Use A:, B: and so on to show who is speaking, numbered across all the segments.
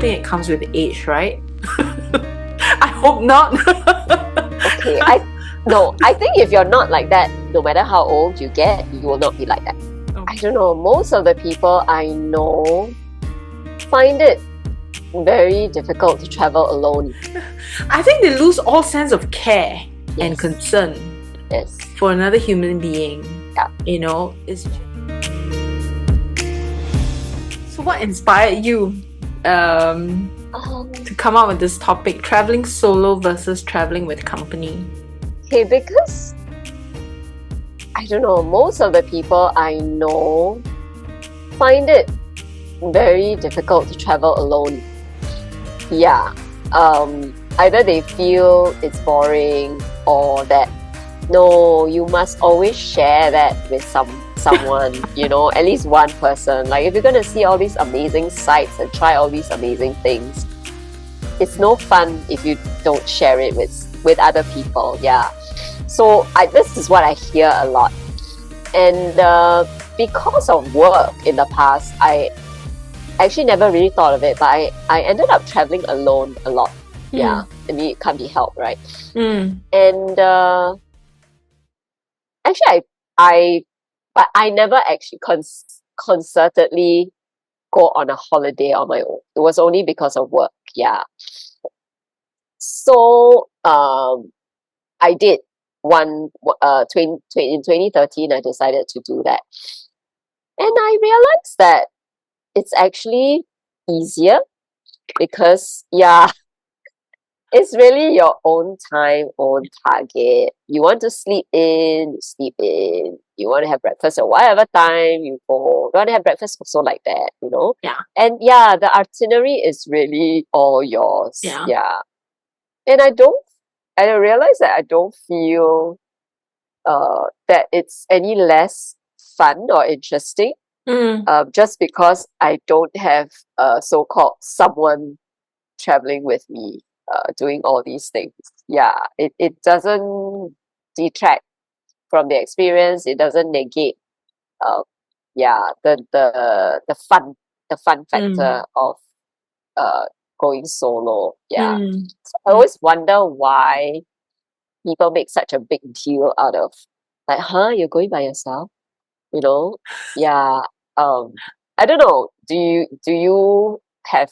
A: think it comes with age, right? I hope not.
B: Okay, I think if you're not like that, no matter how old you get, you will not be like that. I don't know, most of the people I know find it very difficult to travel alone.
A: I think they lose all sense of care and
B: Yes.
A: concern
B: Yes.
A: for another human being.
B: Yeah.
A: You know, it's... So what inspired you to come up with this topic, traveling solo versus traveling with company?
B: Okay, because I don't know, most of the people I know find it very difficult to travel alone. Yeah. Either they feel it's boring, or that no, you must always share that with someone, you know, at least one person. Like if you're gonna see all these amazing sights and try all these amazing things, it's no fun if you don't share it with other people. Yeah. So this is what I hear a lot. And because of work in the past, I actually never really thought of it, but I ended up traveling alone a lot. Yeah. I mean, it can't be helped, right? And actually but I never actually concertedly go on a holiday on my own. It was only because of work. Yeah. So I did in 2013 I decided to do that. And I realized that it's actually easier because it's really your own time, own target. You want to sleep in, you sleep in. You want to have breakfast at whatever time you go. You want to have breakfast also like that, you know?
A: Yeah.
B: And the itinerary is really all yours.
A: Yeah.
B: And I realize that I don't feel that it's any less fun or interesting just because I don't have so-called someone traveling with me doing all these things. Yeah, it doesn't detract from the experience. It doesn't negate the fun factor of going solo. Yeah. So I always wonder why people make such a big deal out of like, you're going by yourself? You know? Yeah. I don't know. Do you have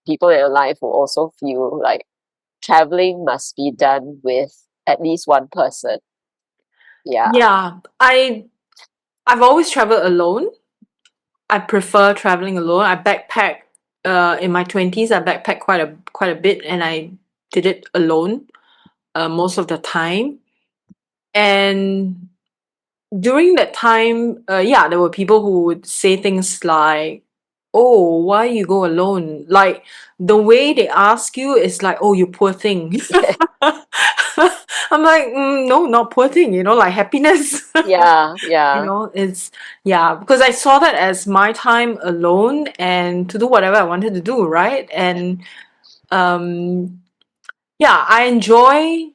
B: people in your life who also feel like traveling must be done with at least one person? Yeah.
A: Yeah. I've always traveled alone. I prefer traveling alone. I backpack in my 20s. I backpacked quite a bit, and I did it alone most of the time. And during that time, there were people who would say things like, "Oh, why you go alone?" Like the way they ask you is like, "Oh, you poor thing." I'm like, no, not poor thing. You know, like happiness.
B: Yeah.
A: You know, it's because I saw that as my time alone and to do whatever I wanted to do, right? And I enjoy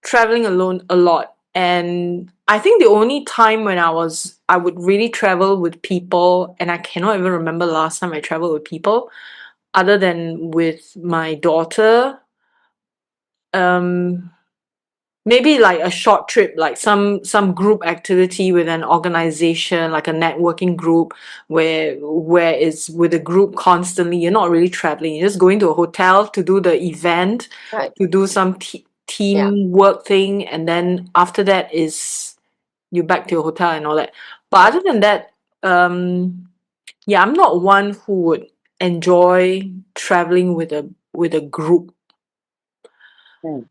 A: traveling alone a lot. And I think the only time when I would really travel with people, and I cannot even remember the last time I traveled with people other than with my daughter. Maybe like a short trip, like some group activity with an organization, like a networking group where it's with a group constantly. You're not really traveling. You're just going to a hotel to do the event,
B: Right.
A: to do some team work thing, and then after that is you back to your hotel and all that. But other than that, I'm not one who would enjoy traveling with a group.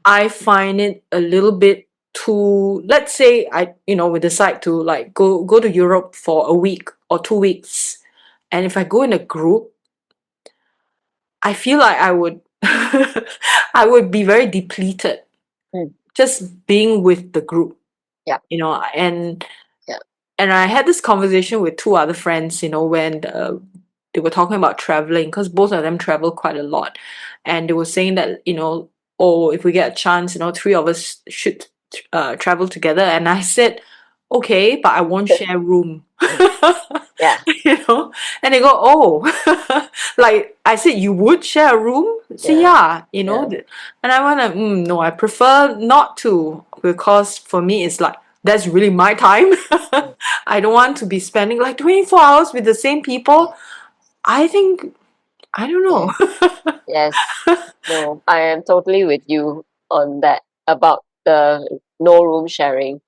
A: I find it a little bit too, let's say we decide to like go to Europe for a week or 2 weeks. And if I go in a group, I feel like I would I would be very depleted just being with the group.
B: Yeah.
A: You know, and I had this conversation with two other friends, when they were talking about traveling, because both of them travel quite a lot. And they were saying that, if we get a chance, 3 of us should travel together. And I said, okay, but I won't share room.
B: Yeah.
A: You know, and they go, oh, like I said, you would share a room? Say,
B: Yeah.
A: yeah,
B: Yeah.
A: and I want to, no, I prefer not to, because for me, it's like, that's really my time. I don't want to be spending like 24 hours with the same people. I think, I don't know.
B: Yes. Yes. No, I am totally with you on that about the no room sharing,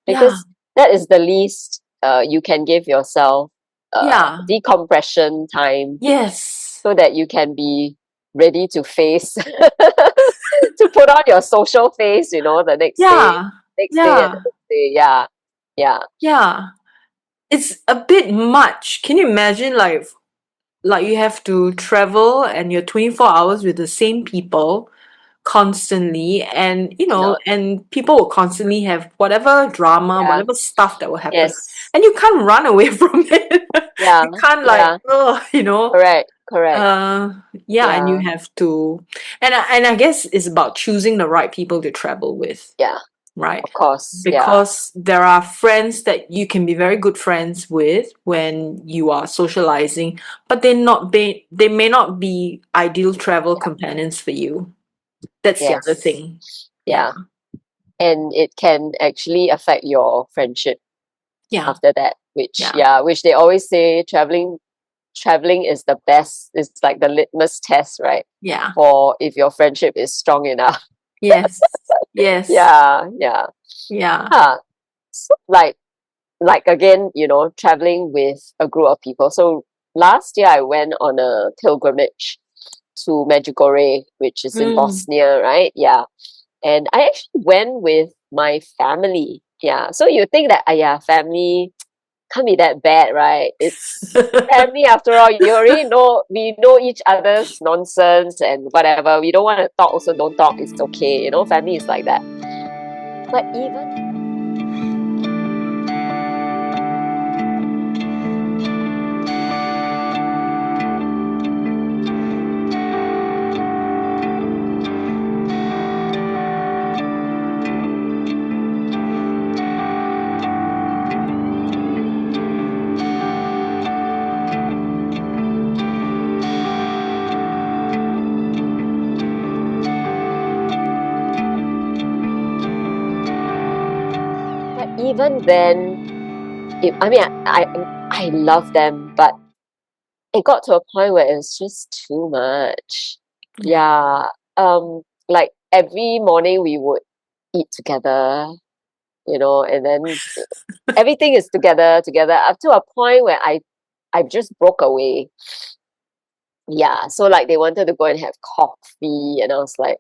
A: Yeah,
B: because that is the least you can give yourself
A: yeah,
B: decompression time
A: yes,
B: so that you can be ready to face to put on your social face, the
A: yeah,
B: next day and the
A: yeah,
B: next day. Yeah. Yeah.
A: yeah. It's a bit much. Can you imagine, like you have to travel and you're 24 hours with the same people constantly, and
B: No.
A: and people will constantly have whatever drama,
B: Yeah.
A: whatever stuff that will happen,
B: Yes.
A: and you can't run away from it.
B: Yeah.
A: You can't, like,
B: Yeah.
A: oh,
B: Correct. Correct.
A: yeah, and you
B: Yeah.
A: have to, and I guess it's about choosing the right people to travel with,
B: Yeah.
A: right?
B: Of course. Yeah.
A: Because there are friends that you can be very good friends with when you are socializing, but they may not be ideal travel
B: Yeah.
A: companions for you. That's the other
B: Yes.
A: thing. Yeah.
B: Yeah. And it can actually affect your friendship
A: Yeah.
B: after that, which,
A: Yeah.
B: yeah, which they always say traveling is the best. It's like the litmus test, right?
A: Yeah.
B: For if your friendship is strong enough.
A: Yes. Yes.
B: Yeah. Yeah.
A: Yeah.
B: Huh. So, like again, traveling with a group of people. So last year I went on a pilgrimage to Medjugorje, which is in
A: Mm.
B: Bosnia, right? Yeah. And I actually went with my family. Yeah. So you think that, family can't be that bad, right? It's family after all. You already know, we know each other's nonsense and whatever. We don't want to talk, also don't talk. It's okay. Family is like that. But even then, I mean, I love them, but it got to a point where it was just too much.
A: Yeah.
B: Yeah. Like every morning we would eat together, and then everything is together up to a point where I just broke away. Yeah. So like they wanted to go and have coffee, and I was like,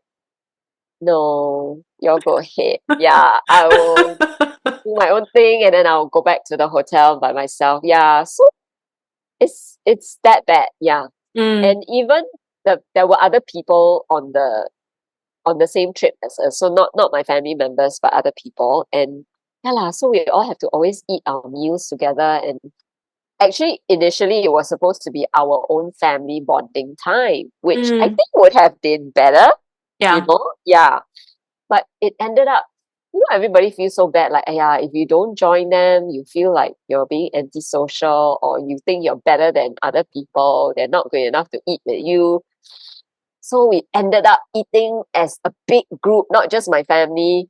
B: no, y'all go ahead. Yeah, I will do my own thing, and then I'll go back to the hotel by myself. Yeah. So it's that bad. Yeah.
A: Mm.
B: And even there were other people on the same trip as us. So not my family members, but other people. And yeah lah, so we all have to always eat our meals together. And actually, initially, it was supposed to be our own family bonding time, which I
A: Mm.
B: think would have been better,
A: Yeah.
B: Yeah. But it ended up, everybody feels so bad. Like, yeah, if you don't join them, you feel like you're being antisocial, or you think you're better than other people. They're not good enough to eat with you. So we ended up eating as a big group, not just my family,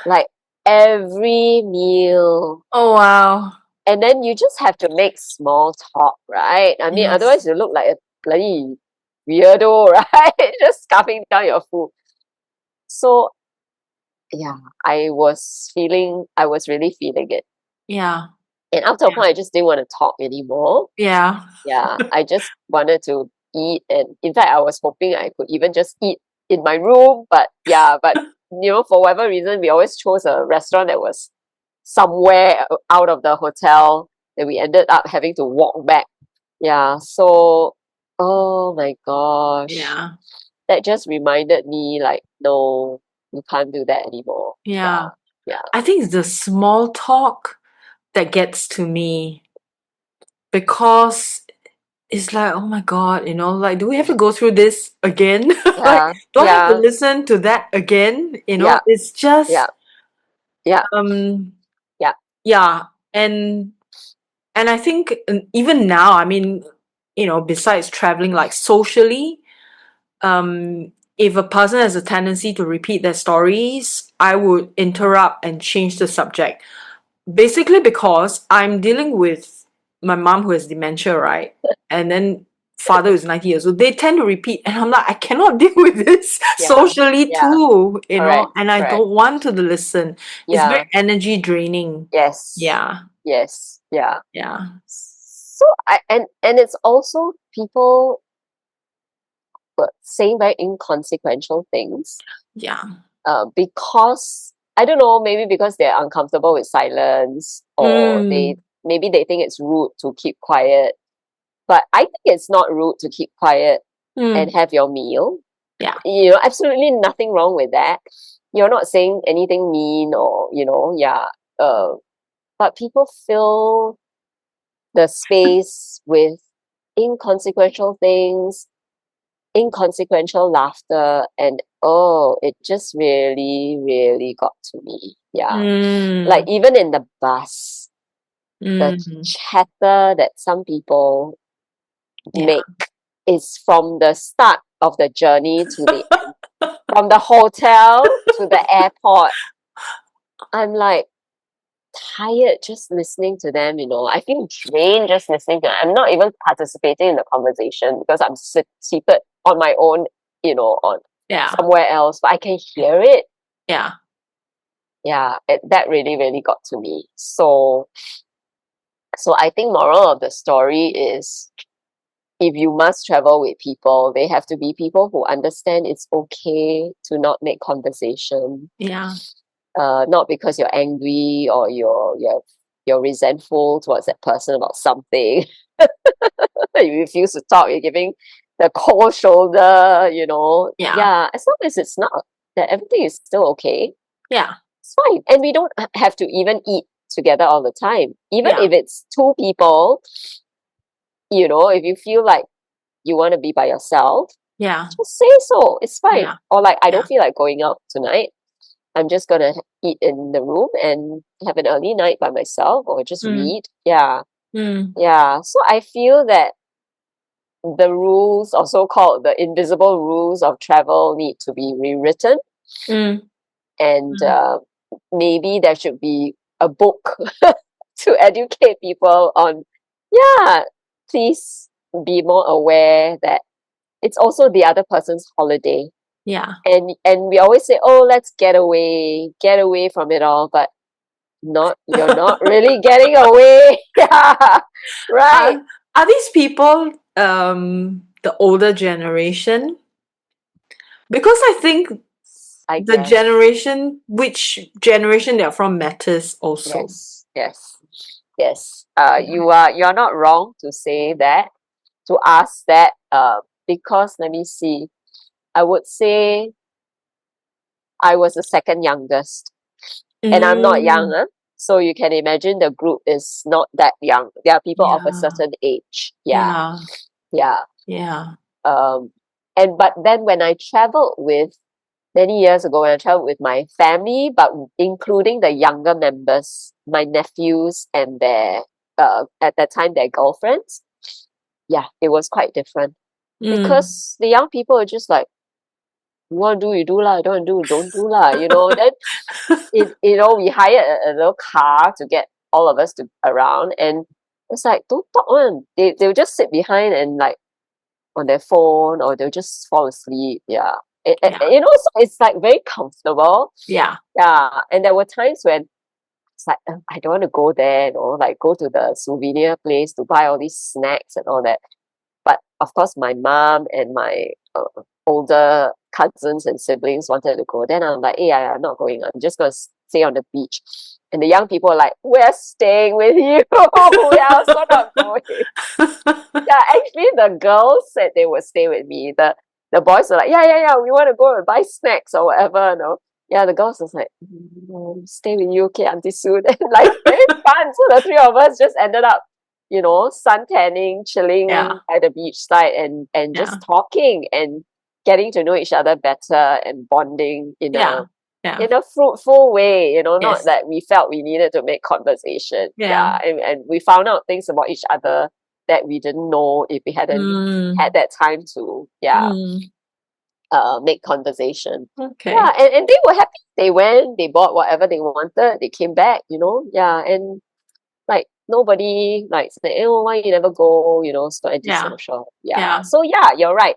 B: like every meal.
A: Oh, wow.
B: And then you just have to make small talk, right? I mean,
A: Yes.
B: otherwise you look like a bloody weirdo, right? Just scarfing down your food. So yeah, I was really feeling it.
A: Yeah.
B: And after a point, I just didn't want to talk anymore.
A: Yeah.
B: Yeah, I just wanted to eat. And in fact, I was hoping I could even just eat in my room. But yeah, for whatever reason, we always chose a restaurant that was somewhere out of the hotel that we ended up having to walk back. Yeah, so, oh my gosh,
A: Yeah.
B: that just reminded me like, no, you can't do that anymore. Yeah,
A: Yeah.
B: yeah,
A: I think it's the small talk that gets to me, because it's like, oh my God, like, do we have to go through this again? Like,
B: yeah,
A: do I have to
B: yeah,
A: listen to that again?
B: yeah,
A: It's
B: yeah,
A: just,
B: yeah,
A: um,
B: yeah.
A: yeah, and I think even now, I mean, besides traveling, like socially, if a person has a tendency to repeat their stories, I would interrupt and change the subject. Basically, because I'm dealing with my mom who has dementia, right? And then father who's 90 years old. They tend to repeat, and I'm like, I cannot deal with this
B: Yeah.
A: socially
B: Yeah.
A: too,
B: Correct.
A: and I
B: Correct.
A: don't want to listen. It's very
B: Yeah.
A: energy draining.
B: Yes.
A: Yeah,
B: Yes. Yeah.
A: yeah,
B: So and it's also people saying very inconsequential things
A: yeah.
B: because I don't know, maybe because they're uncomfortable with silence, or
A: Mm,
B: maybe they think it's rude to keep quiet. But I think it's not rude to keep quiet and
A: mm,
B: have your meal.
A: yeah,
B: Absolutely nothing wrong with that. You're not saying anything mean, or yeah. Uh, but people fill the space with inconsequential things, inconsequential laughter, and oh, it just really, really got to me. Yeah. Like
A: mm,
B: even in the bus, the
A: mm,
B: chatter that some people
A: yeah.
B: make is from the start of the journey to the end. From the hotel to the airport. I'm like tired just listening to them, I feel drained just listening to them. I'm not even participating in the conversation because I'm seated on my own, on
A: Yeah,
B: somewhere else, but I can hear it.
A: yeah,
B: Yeah, that really, really got to me. So I think moral of the story is, if you must travel with people, they have to be people who understand it's okay to not make conversation.
A: yeah,
B: Not because you're angry or you're resentful towards that person about something. You refuse to talk, you're giving the cold shoulder,
A: yeah,
B: yeah, as long as it's not, that everything is still okay,
A: yeah,
B: it's fine. And we don't have to even eat together all the time. Even
A: yeah,
B: if it's two people, if you feel like you want to be by yourself,
A: yeah,
B: just say so. It's fine.
A: yeah,
B: Or like, I
A: yeah.
B: don't feel like going out tonight. I'm just gonna eat in the room and have an early night by myself, or just
A: Mm,
B: read. Yeah.
A: mm,
B: Yeah. So I feel that the rules, or so-called the invisible rules of travel, need to be rewritten.
A: mm,
B: And
A: mm.
B: maybe there should be a book to educate people on, yeah, please be more aware that it's also the other person's holiday.
A: Yeah.
B: And we always say, oh, let's get away from it all. But you're not really getting away. Yeah. Right.
A: Are these people the older generation? Because I think
B: I
A: the
B: guess.
A: generation, which generation they're from matters also.
B: Yes. Yes. Yes.
A: Yeah.
B: You're not wrong to say that, to ask that, because let me see. I would say I was the second youngest, and I'm not young,
A: Mm,
B: huh? So you can imagine the group is not that young. There are people of a
A: yeah.
B: certain age. Yeah.
A: Yeah.
B: Yeah.
A: Yeah.
B: Um and but then when I traveled with many years ago, when I traveled with my family, but including the younger members, my nephews and their at that time their girlfriends, yeah, it was quite different.
A: Mm.
B: Because the young people are just like, you want to do, you do lah, you don't do, don't do lah, then we hired a little car to get all of us to around, and it's like, don't talk one. They'll just sit behind and like on their phone, or they'll just fall asleep. Yeah.
A: Yeah.
B: So it's like very comfortable.
A: Yeah.
B: Yeah. And there were times when it's like, I don't want to go there, like go to the souvenir place to buy all these snacks and all that. But of course, my mom and my older cousins and siblings wanted to go. Then I'm like, hey, I'm not going. I'm just going to stay on the beach. And the young people are like, we're staying with you. We are also not going. Yeah, actually, the girls said they would stay with me. The boys were like, yeah, yeah, yeah, we want to go and buy snacks or whatever. No, yeah, the girls was like, no, stay with you, okay, Auntie Sue. And like very fun. So the three of us just ended up, sun tanning, chilling
A: Yeah.
B: at the beach side, and
A: Yeah.
B: just talking and getting to know each other better and bonding in a
A: Yeah. Yeah.
B: in a fruitful way, you know, not
A: Yes.
B: that we felt we needed to make conversation.
A: Yeah.
B: And we found out things about each other that we didn't know if we hadn't had
A: Mm.
B: that time to,
A: Mm.
B: make conversation.
A: Okay.
B: And they were happy. They went, they bought whatever they wanted, they came back, you know, and like nobody like say, oh, why you never go, you know, so
A: Yeah.
B: antisocial.
A: Yeah.
B: So you're right.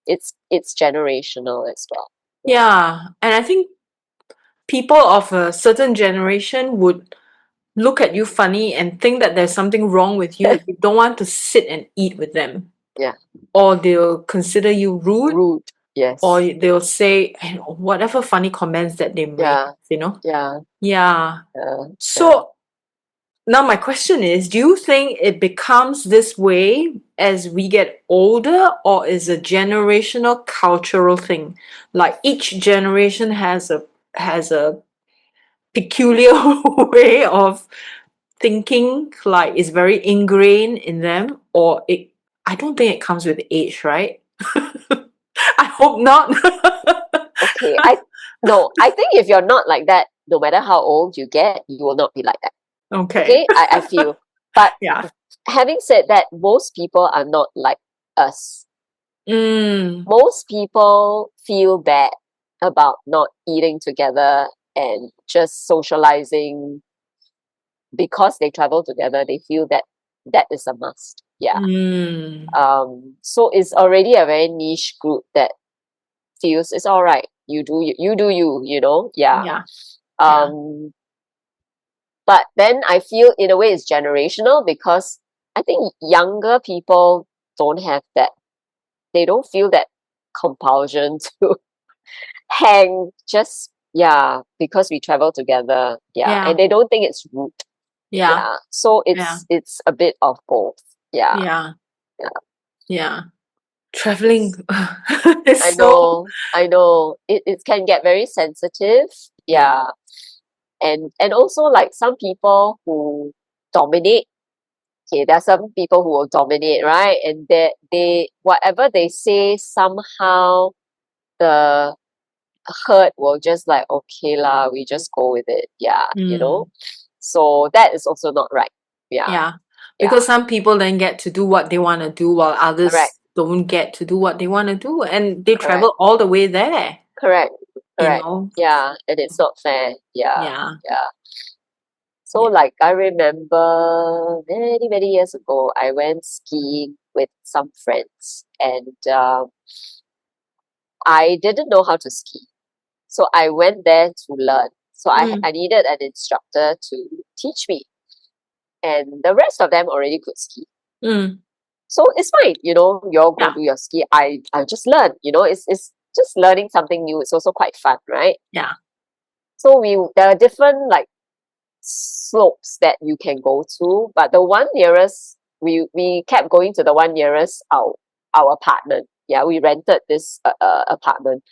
B: It's generational as well.
A: Yeah. And I think people of a certain generation would look at you funny and think that there's something wrong with you if you don't want to sit and eat with them.
B: Yeah.
A: Or they'll consider you rude,
B: Rude. Yes.
A: or they'll say, you know, whatever funny comments that they make, you know?
B: Yeah.
A: Yeah.
B: Yeah.
A: So now my question is, do you think it becomes this way as we get older, or is a generational cultural thing? Like each generation has a peculiar way of thinking, like it's very ingrained in them, or it I don't think it comes with age, right? I hope not.
B: Okay. I think if you're not like that, no matter how old you get, you will not be like that.
A: Okay.
B: Okay? I feel. But
A: Yeah.
B: having said that, most people are not like us.
A: Mm.
B: Most people feel bad about not eating together and just socializing because they travel together. They feel that that is a must. Yeah.
A: Mm.
B: So it's already a very niche group that feels it's all right. You do you, you do you, you know? Yeah.
A: Yeah. Yeah.
B: Um, but then I feel in a way it's generational because I think younger people don't have that. They don't feel that compulsion to hang just because we travel together. Yeah.
A: Yeah.
B: And they don't think it's rude.
A: Yeah.
B: Yeah. So
A: Yeah.
B: it's a bit of both. Yeah.
A: Yeah.
B: Yeah.
A: Yeah. Traveling
B: It's,
A: is so
B: I know. It can get very sensitive.
A: yeah.
B: Yeah. And also like some people who dominate. Okay, there are some people who will dominate, right? And they whatever they say, somehow the herd will just like, okay lah, we just go with it. Yeah, you know?
A: Mm.
B: So that is also not right. Yeah.
A: Yeah.
B: Yeah.
A: Because some people then get to do what they want to do while
B: Correct.
A: others don't get to do what they want to do, and they
B: Correct.
A: travel all the way there,
B: Correct.
A: you
B: Correct.
A: know?
B: Yeah. And it's not fair. Yeah.
A: Yeah.
B: Yeah. So
A: Yeah.
B: like I remember many, many years ago, I went skiing with some friends and I didn't know how to ski. So I went there to learn. So
A: Mm.
B: I needed an instructor to teach me. And the rest of them already could ski.
A: Mm.
B: So it's fine, you know, you all go
A: Yeah.
B: do your ski. I just learn, you know, it's just learning something new. It's also quite fun, right?
A: Yeah.
B: So there are different like slopes that you can go to, but the one nearest we kept going to the one nearest our apartment. Yeah, we rented this apartment.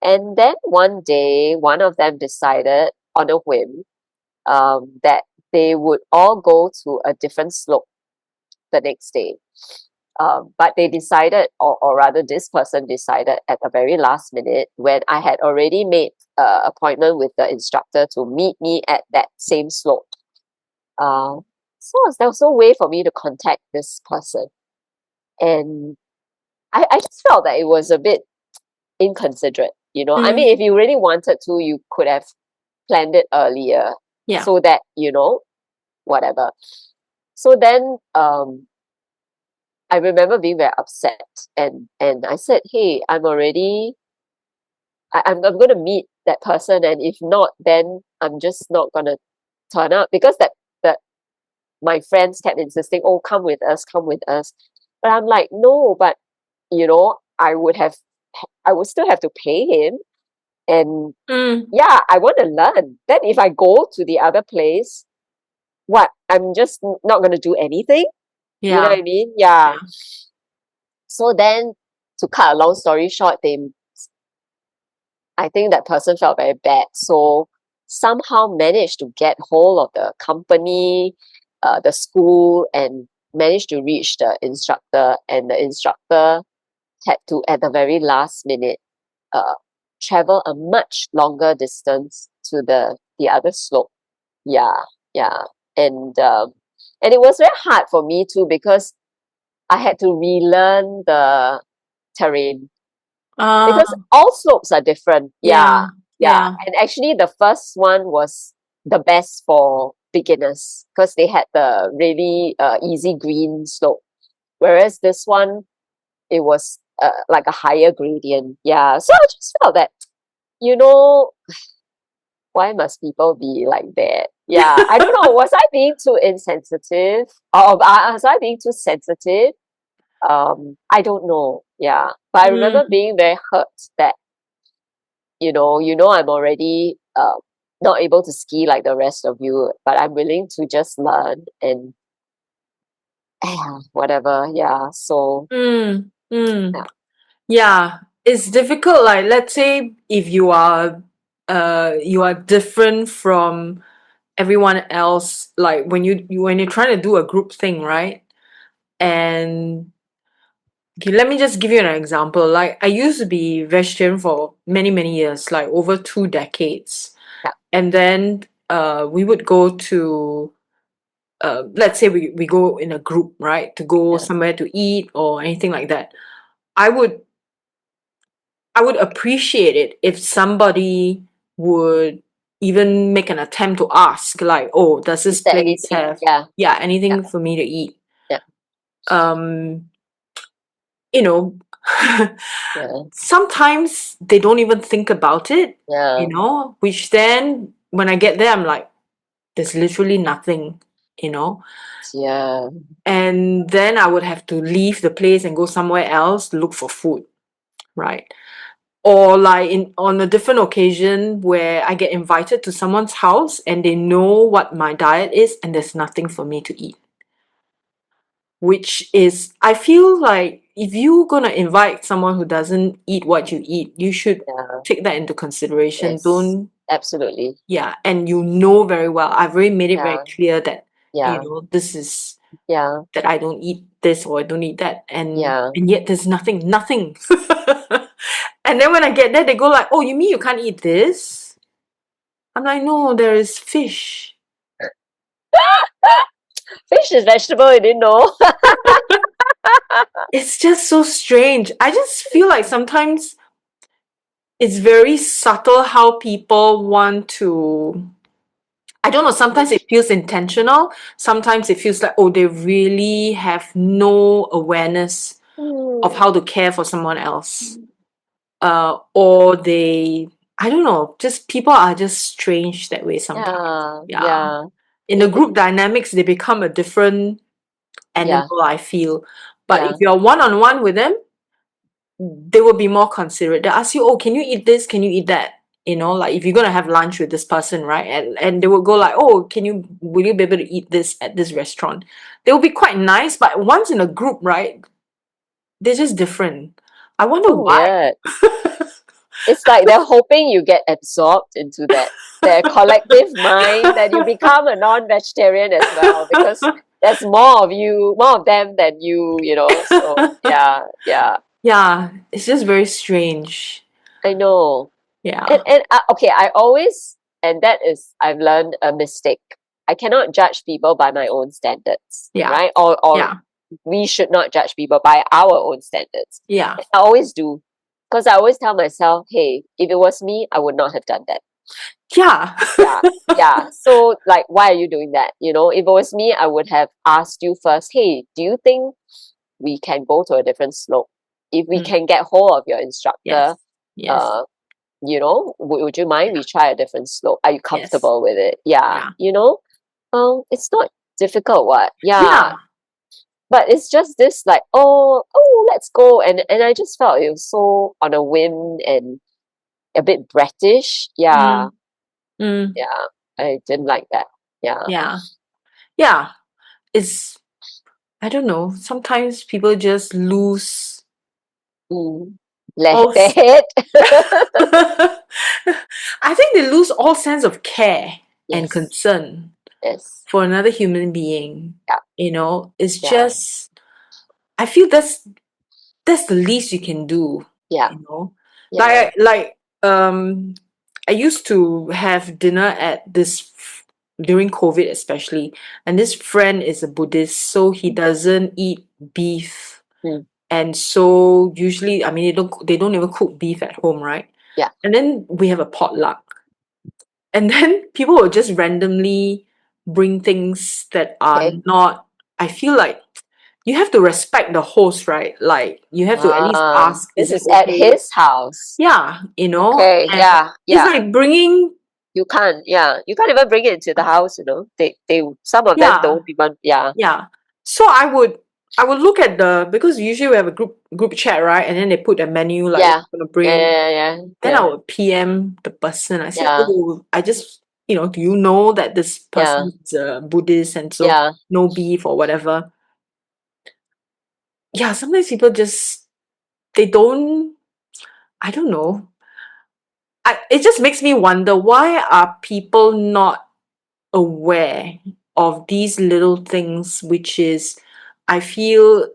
B: And then one day, one of them decided on a whim that they would all go to a different slope the next day. But they decided, or rather, this person decided at the very last minute when I had already made an appointment with the instructor to meet me at that same slope. So there was no way for me to contact this person. And I just felt that it was a bit inconsiderate, you know. I
A: Mm.
B: mean, if you really wanted to, you could have planned it earlier
A: Yeah.
B: so that, you know, whatever. So then I remember being very upset and I said, hey, I'm gonna meet that person, and if not, then I'm just not gonna turn up because that my friends kept insisting, oh, come with us, come with us. But I'm like, no, but you know, I would still have to pay him. And
A: Mm.
B: yeah, I want to learn. Then if I go to the other place, what? I'm just not going to do anything. You know
A: Yeah.
B: what I mean? Yeah.
A: Yeah.
B: So then, to cut a long story short, I think that person felt very bad. So somehow managed to get hold of the company, the school, and managed to reach the instructor. And the instructor had to, at the very last minute, uh, travel a much longer distance to the other slope. Yeah, yeah. And it was very hard for me too because I had to relearn the terrain
A: Uh,
B: because all slopes are different. Yeah,
A: yeah,
B: yeah.
A: yeah.
B: And actually, the first one was the best for beginners because they had the really easy green slope, whereas this one it was like a higher gradient. Yeah, so I just felt that you know why must people be like that? Yeah, I don't know. Was I being too insensitive, or was I being too sensitive? I don't know. Yeah, but I remember
A: Mm,
B: being very hurt that I'm already not able to ski like the rest of you, but I'm willing to just learn and whatever. Yeah. So
A: mm,
B: yeah,
A: mm. Yeah, it's difficult. Like, let's say if you are different from everyone else. Like when you're trying to do a group thing, right? And okay, let me just give you an example. Like, I used to be vegetarian for many, many years, like over 2 decades.
B: yeah,
A: And then we would go to let's say we go in a group, right? To go
B: yeah.
A: somewhere to eat or anything like that. I would I would appreciate it if somebody would even make an attempt to ask, like, oh, does this
B: Is there
A: place
B: anything?
A: have,
B: Yeah,
A: yeah,
B: yeah,
A: anything for me to eat?
B: yeah,
A: Um, you know,
B: yeah,
A: sometimes they don't even think about it,
B: yeah,
A: which then when I get there, I'm like, there's literally nothing, you know.
B: yeah.
A: And then I would have to leave the place and go somewhere else to look for food, right? Or like in on a different occasion where I get invited to someone's house and they know what my diet is and there's nothing for me to eat. Which is, I feel like if you're gonna invite someone who doesn't eat what you eat, you should
B: Yeah,
A: take that into consideration.
B: yes,
A: Don't,
B: absolutely.
A: yeah, and you know very well. I've already made it very
B: Yeah,
A: clear that,
B: yeah,
A: this is
B: yeah,
A: that I don't eat this or I don't eat that.
B: yeah.
A: And yet there's nothing. And then when I get there, they go like, oh, you mean you can't eat this? I'm like, no, there is fish.
B: Fish is vegetable, you didn't know?
A: It's just so strange. I just feel like sometimes it's very subtle how people want to. I don't know, sometimes it feels intentional. Sometimes it feels like, oh, they really have no awareness of
B: Hmm.
A: how to care for someone else. Or they, I don't know, just people are just strange that way sometimes.
B: Yeah,
A: Yeah.
B: yeah,
A: In the group dynamics, they become a different
B: yeah,
A: animal, I feel. But if
B: yeah.
A: you're one on one with them, they will be more considerate. They ask you, oh, can you eat this? Can you eat that? Like if you're gonna have lunch with this person, right? And they will go like, oh, will you be able to eat this at this restaurant? They will be quite nice, but once in a group, right, they're just different. I wonder
B: So
A: why.
B: weird. It's like they're hoping you get absorbed into that their collective mind that you become a non-vegetarian as well because there's more of you, more of them than you. So yeah, yeah,
A: Yeah, it's just very strange.
B: I know. And
A: Yeah.
B: and okay, I always and that is I've learned a mistake. I cannot judge people by my own standards,
A: Yeah.
B: right? Or
A: Yeah.
B: we should not judge people by our own standards.
A: Yeah.
B: And I always do. Because I always tell myself, hey, if it was me, I would not have done that.
A: Yeah.
B: Yeah. Yeah. So like why are you doing that? If it was me, I would have asked you first, hey, do you think we can go to a different slope? If we
A: Mm,
B: can get hold of your
A: yes.
B: instructor,
A: Yes.
B: uh, would you mind we try a different slope? Are you
A: Yes.
B: comfortable with it? Yeah.
A: Yeah.
B: It's not difficult, what? Yeah.
A: Yeah.
B: But it's just this like, oh, let's go. And I just felt it was so on a whim and a bit brattish. Yeah.
A: Mm, mm,
B: Yeah. I didn't like that. Yeah.
A: yeah. Yeah. It's, I don't know. Sometimes people just lose
B: Mm.
A: all.
B: Their head.
A: I think they lose all sense of care and
B: Yes.
A: concern
B: Yes.
A: for another human being.
B: Yeah.
A: It's
B: Yeah.
A: just, I feel that's the least you can do.
B: Yeah.
A: You know,
B: Yeah.
A: like I used to have dinner at this during COVID especially, and this friend is a Buddhist, so he doesn't eat beef.
B: Mm.
A: And so usually, I mean, they don't even cook beef at home, right?
B: Yeah.
A: And then we have a potluck. And then people will just randomly bring things that are
B: Okay.
A: not, I feel like you have to respect the host, right? Like you have to at least ask, is
B: This
A: it
B: is at
A: okay?
B: his house.
A: Yeah,
B: Okay.
A: and
B: Yeah.
A: it's
B: Yeah.
A: like bringing,
B: You can't. Yeah. You can't even bring it into the house. They some of them
A: yeah,
B: don't even. Yeah.
A: yeah. So I would look at because usually we have a group chat, right? And then they put a menu like what
B: Yeah.
A: you're gonna
B: Yeah.
A: bring.
B: Yeah. Yeah.
A: Then I
B: Yeah.
A: would PM the person. I said,
B: Yeah.
A: "Oh, I just, do you know that this
B: Yeah.
A: person is a Buddhist and so
B: Yeah.
A: no beef or whatever?" Yeah, sometimes people just they don't. I don't know. It just makes me wonder, why are people not aware of these little things, which is, I feel,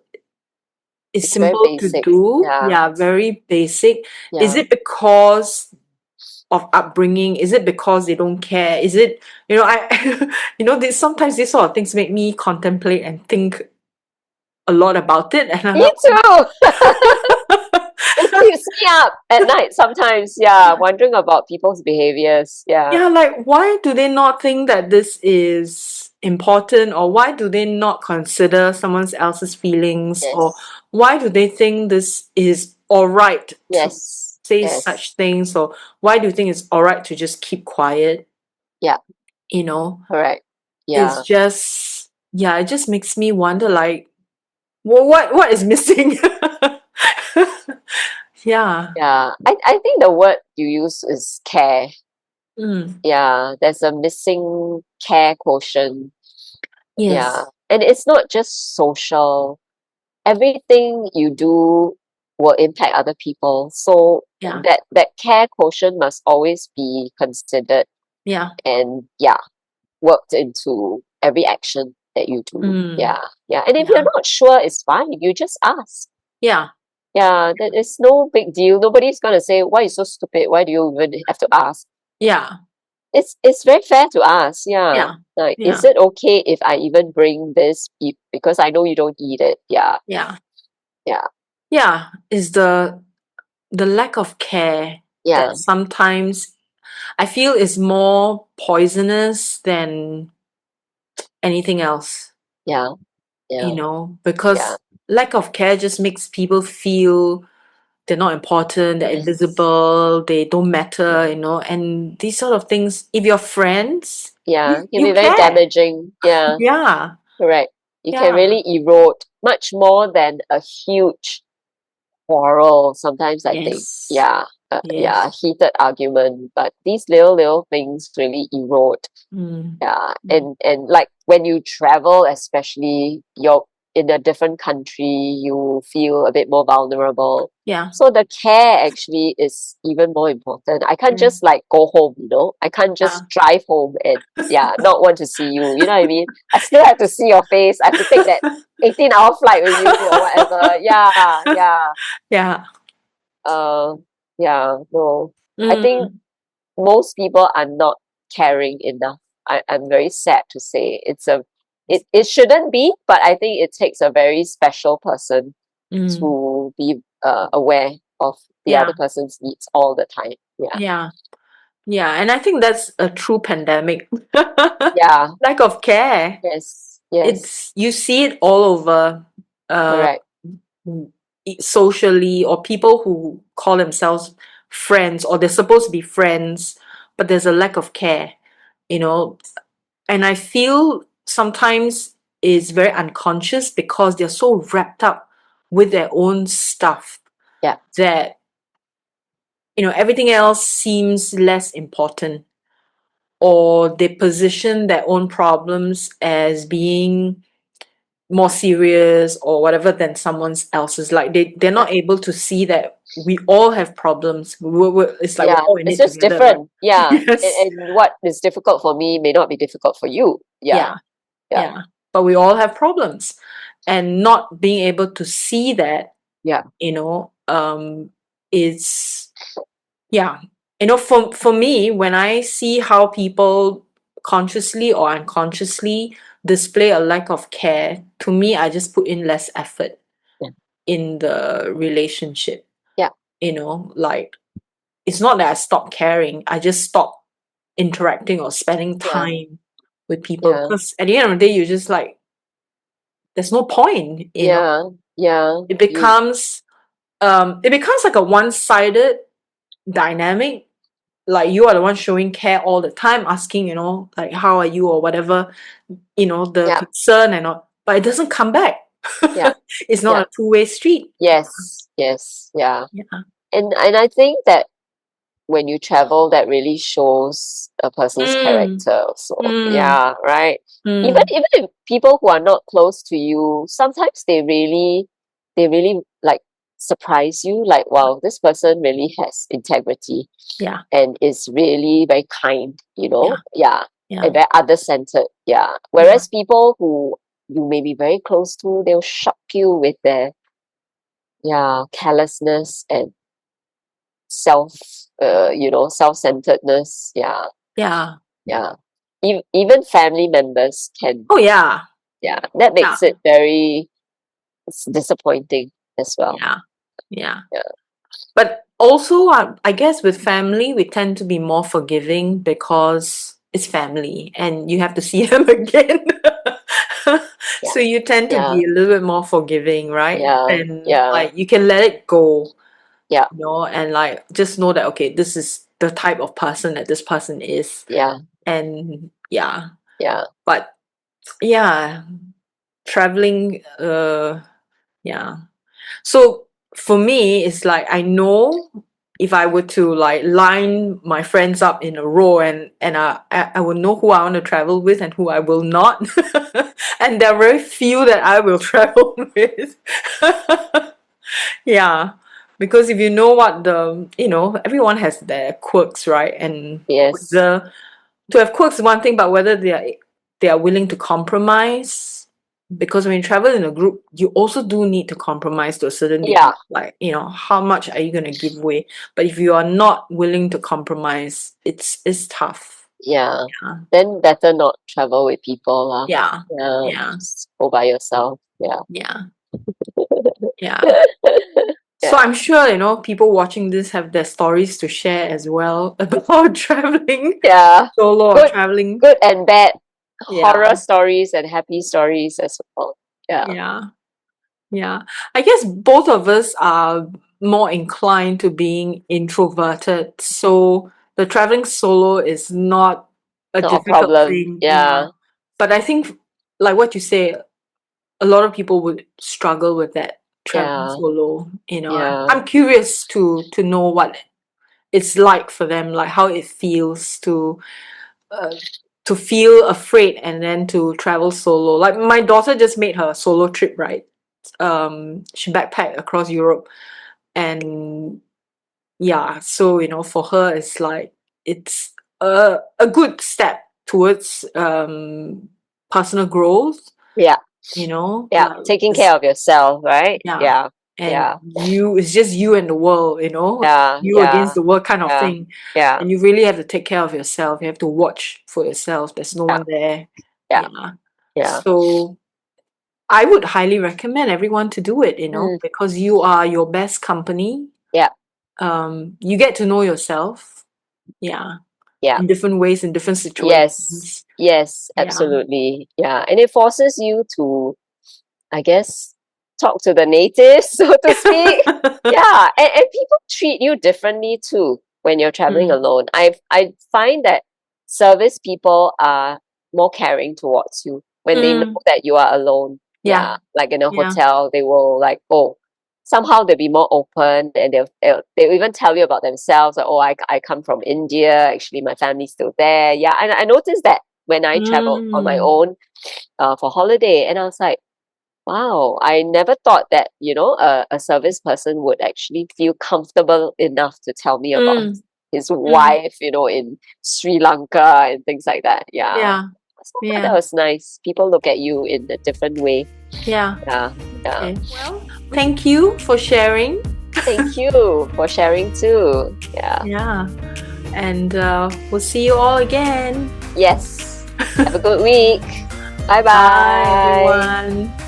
A: is
B: It's very
A: simple to
B: basic.
A: do.
B: Yeah.
A: Yeah, very basic. Is
B: Yeah.
A: it because of upbringing? Is it because they don't care? Is it, I, sometimes these sort of things make me contemplate and think a lot about it. And I'm
B: Me
A: like,
B: too. It keeps me up at night sometimes. Yeah. Wondering about people's behaviors. Yeah.
A: yeah, like, why do they not think that this is important? Or why do they not consider someone else's feelings? Or
B: Yes.
A: why do they think this is all right to
B: Yes.
A: say
B: Yes.
A: such things? Or why do you think it's all right to just keep quiet?
B: Yeah.
A: You know,
B: Correct.
A: it's
B: Yeah.
A: just, yeah, it just makes me wonder, like, well, what is missing? Yeah.
B: Yeah. I think the word you use is care.
A: Mm.
B: Yeah. There's a missing care quotient. Yeah.
A: Yes.
B: And it's not just social. Everything you do will impact other people. So
A: Yeah.
B: that care quotient must always be considered
A: Yeah.
B: and yeah, worked into every action that you do.
A: Mm.
B: Yeah. Yeah. And if you're
A: Yeah.
B: not sure, it's fine. You just ask.
A: Yeah.
B: Yeah, that is no big deal. Nobody's gonna say, why you so stupid? Why do you even have to ask?
A: Yeah.
B: It's very fair to ask. Yeah.
A: Yeah.
B: Like, is
A: Yeah.
B: it okay if I even bring this because I know you don't eat it? Yeah.
A: Yeah.
B: Yeah.
A: Yeah. Is the lack of care
B: Yeah.
A: that sometimes I feel is more poisonous than anything else,
B: Yeah. Yeah. Yeah.
A: because lack of care just makes people feel they're not important, they're
B: Yes.
A: invisible, they don't matter, and these sort of things. If you're friends,
B: Yeah.
A: you,
B: It can
A: you
B: be very
A: care.
B: damaging. Yeah.
A: Yeah,
B: Correct. You can
A: yeah,
B: really erode much more than a huge quarrel sometimes I think.
A: yes,
B: Yeah. Yeah, a
A: yes.
B: heated argument. But these little things really erode.
A: Mm,
B: Yeah.
A: mm,
B: And like when you travel, especially you're in a different country, you feel a bit more vulnerable.
A: yeah,
B: So the care actually is even more important. I can't
A: yeah,
B: just like go home. I can't
A: yeah,
B: just drive home and yeah, not want to see you. You know what I mean? I still have to see your face. I have to take that 18-hour flight with you or whatever. Yeah, yeah.
A: yeah.
B: Uh, yeah, no. I think
A: Mm,
B: most people are not caring enough. I'm very sad to say. It shouldn't be, but I think it takes a very special person
A: mm,
B: to be aware of the
A: yeah,
B: other person's needs all the time. Yeah.
A: yeah, yeah. And I think that's a true pandemic.
B: Yeah.
A: Lack of care.
B: Yes. Yes.
A: You see it all over, uh,
B: Correct.
A: socially, or people who call themselves friends, or they're supposed to be friends, but there's a lack of care, you know. And I feel sometimes it's very unconscious because they're so wrapped up with their own stuff
B: Yeah.
A: that, everything else seems less important, or they position their own problems as being more serious or whatever than someone else's. Like they're
B: Yeah.
A: not able to see that we all have problems. It's like we're
B: Yeah.
A: all in
B: It's
A: it
B: just
A: together, right?
B: different. Yeah.
A: Yes.
B: And what is difficult for me may not be difficult for you. Yeah.
A: Yeah.
B: Yeah.
A: Yeah. But we all have problems. And not being able to see that,
B: Yeah.
A: is, yeah. For me, when I see how people consciously or unconsciously display a lack of care, to me, I just put in less effort
B: Yeah.
A: in the relationship.
B: Yeah.
A: Like, it's not that I stop caring, I just stop interacting or spending
B: Yeah.
A: time with people.
B: Yeah.
A: Because at the end of the day, you're just like, there's no point,
B: Yeah. Yeah.
A: It becomes like a one-sided dynamic. Like, you are the one showing care all the time, asking, like, how are you or whatever, the
B: Yeah.
A: concern and all, but it doesn't come back.
B: Yeah.
A: It's not
B: Yeah.
A: a two-way street.
B: Yes. Yes. Yeah.
A: Yeah.
B: And I think that when you travel, that really shows a person's
A: Mm,
B: character. So
A: mm,
B: yeah, right. Even
A: mm.
B: if people who are not close to you, sometimes they really like surprise you. Like, wow, this person really has integrity
A: Yeah,
B: and is really very kind.
A: yeah,
B: Yeah,
A: yeah,
B: and very other centered. Yeah.
A: yeah,
B: Whereas people who you may be very close to, they'll shock you with their carelessness and self self-centeredness.
A: yeah.
B: Yeah Even family members can,
A: Oh, yeah,
B: that
A: yeah,
B: makes it very disappointing as well.
A: yeah, yeah.
B: Yeah.
A: But also, I guess with family, we tend to be more forgiving because it's family and you have to see them again.
B: Yeah.
A: So you tend to
B: Yeah.
A: be a little bit more forgiving, right?
B: Yeah.
A: And
B: Yeah.
A: like, you can let it go,
B: Yeah.
A: and like, just know that, okay, this is the type of person that this person is.
B: Yeah.
A: And yeah,
B: Yeah.
A: but yeah, traveling, yeah. So for me, it's like, I know if I were to like line my friends up in a row, and I will know who I want to travel with and who I will not. And there are very few that I will travel with. Yeah. Because if you know what everyone has their quirks, right? And
B: Yes.
A: to have quirks is one thing, but whether they are willing to compromise. Because when you travel in a group, you also do need to compromise to a certain degree.
B: Yeah.
A: Like, how much are you going to give away? But if you are not willing to compromise, it's tough.
B: Yeah.
A: Yeah.
B: Then better not travel with people lah.
A: Yeah.
B: Yeah.
A: Yeah.
B: Just go by yourself. Yeah.
A: Yeah. Yeah. So
B: Yeah.
A: I'm sure, people watching this have their stories to share as well about traveling
B: Yeah.
A: solo or
B: Good
A: traveling.
B: good and bad
A: Yeah.
B: horror stories and happy stories as well. Yeah.
A: Yeah. Yeah. I guess both of us are more inclined to being introverted. So the traveling solo is not a
B: Not a
A: difficult
B: problem.
A: thing. Yeah.
B: Yeah.
A: But I think, like what you say, a lot of people would struggle with that traveling
B: Yeah.
A: solo.
B: Yeah.
A: I'm curious to know what it's like for them, like how it feels uh, to feel afraid and then to travel solo. Like, my daughter just made her solo trip, right? She backpacked across Europe, and yeah, so for her, it's like, it's a good step towards personal growth.
B: Yeah. Yeah.
A: Like,
B: Taking
A: it's,
B: care of yourself, right?
A: yeah,
B: Yeah.
A: and
B: Yeah.
A: it's just you and the world,
B: Yeah.
A: you against
B: Yeah.
A: the world kind of
B: Yeah.
A: thing.
B: Yeah.
A: And you really have to take care of yourself. You have to watch for yourself. There's no
B: Yeah.
A: one there.
B: Yeah.
A: Yeah.
B: Yeah.
A: So I would highly recommend everyone to do it,
B: Mm.
A: because you are your best company.
B: Yeah.
A: You get to know yourself. Yeah.
B: Yeah.
A: In different ways, in different
B: Yes.
A: situations.
B: Yes,
A: Yeah.
B: absolutely. Yeah. And it forces you to, I guess, talk to the natives, so to speak. Yeah. And people treat you differently too when you're traveling
A: Mm,
B: alone. I find that service people are more caring towards you when they know
A: mm,
B: that you are alone.
A: yeah.
B: Yeah. Like in a
A: Yeah.
B: hotel, they will like, oh, somehow they'll be more open, and they'll even tell you about themselves. Like, oh, I come from India. Actually, my family's still there. Yeah. And I noticed that when I traveled on my
A: Mm,
B: own for holiday, and I was like, wow, I never thought that, a service person would actually feel comfortable enough to tell me about
A: mm,
B: his
A: mm.
B: wife, in Sri Lanka and things like that. Yeah.
A: Yeah.
B: So I thought
A: Yeah.
B: that was nice. People look at you in a different way.
A: Yeah.
B: Yeah. Yeah.
A: Okay. Well, thank you for sharing.
B: Thank you for sharing too. Yeah.
A: Yeah. And we'll see you all again.
B: Yes. Have a good week. Bye
A: Bye,
B: bye.
A: everyone.